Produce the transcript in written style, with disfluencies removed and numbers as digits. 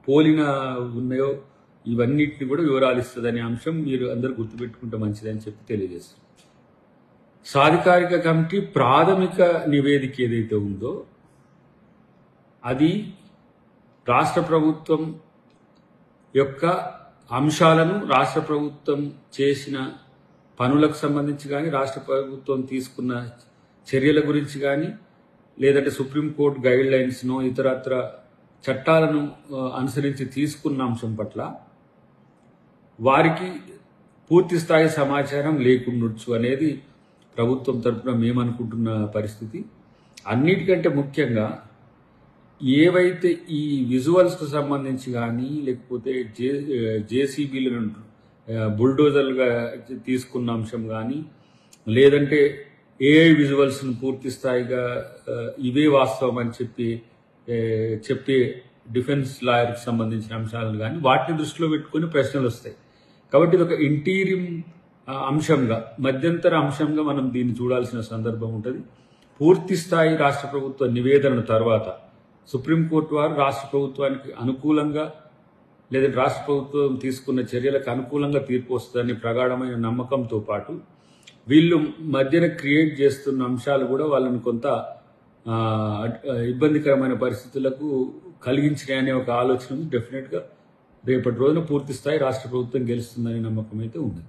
పోలిన ఉన్నాయో ఇవన్నిటిని కూడా వివరాలు ఇస్తుందనే అంశం మీరు అందరూ గుర్తుపెట్టుకుంటే మంచిదని చెప్పి తెలియజేస్తారు. సాధికారిక కమిటీ ప్రాథమిక నివేదిక ఏదైతే ఉందో అది రాష్ట్ర ప్రభుత్వం యొక్క అంశాలను, రాష్ట్ర ప్రభుత్వం చేసిన పనులకు సంబంధించి కానీ, రాష్ట్ర ప్రభుత్వం తీసుకున్న చర్యల గురించి కానీ, లేదంటే సుప్రీంకోర్టు గైడ్ లైన్స్ను ఇతరత్ర చట్టాలను అనుసరించి తీసుకున్న అంశం పట్ల వారికి పూర్తి స్థాయి సమాచారం లేకుండొచ్చు అనేది ప్రభుత్వం తరఫున మేమనుకుంటున్న పరిస్థితి. అన్నిటికంటే ముఖ్యంగా ఏవైతే ఈ విజువల్స్కు సంబంధించి కానీ, లేకపోతే జేసీబీలను బుల్డోజర్లుగా తీసుకున్న అంశం కానీ, లేదంటే ఏఐ విజువల్స్ను పూర్తి స్థాయిగా ఇవే వాస్తవం అని చెప్పే డిఫెన్స్ లాయర్కి సంబంధించిన అంశాలను కానీ వాటిని దృష్టిలో పెట్టుకుని ప్రశ్నలు వస్తాయి. కాబట్టి ఇది ఒక ఇంటీరియం అంశంగా, మధ్యంతర అంశంగా మనం దీన్ని చూడాల్సిన సందర్భం ఉంటుంది. పూర్తి స్థాయి రాష్ట్ర ప్రభుత్వ నివేదన తర్వాత సుప్రీంకోర్టు వారు రాష్ట్ర ప్రభుత్వానికి అనుకూలంగా, లేదంటే రాష్ట్ర ప్రభుత్వం తీసుకున్న చర్యలకు అనుకూలంగా తీర్పు వస్తుందని ప్రగాఢమైన నమ్మకంతో పాటు వీళ్ళు మధ్యన క్రియేట్ చేస్తున్న అంశాలు కూడా వాళ్ళని కొంత ఇబ్బందికరమైన పరిస్థితులకు కలిగించినాయనే ఒక ఆలోచన డెఫినెట్గా రేపటి రోజున పూర్తి స్థాయి రాష్ట్ర ప్రభుత్వం గెలుస్తుందనే నమ్మకం అయితే ఉంది.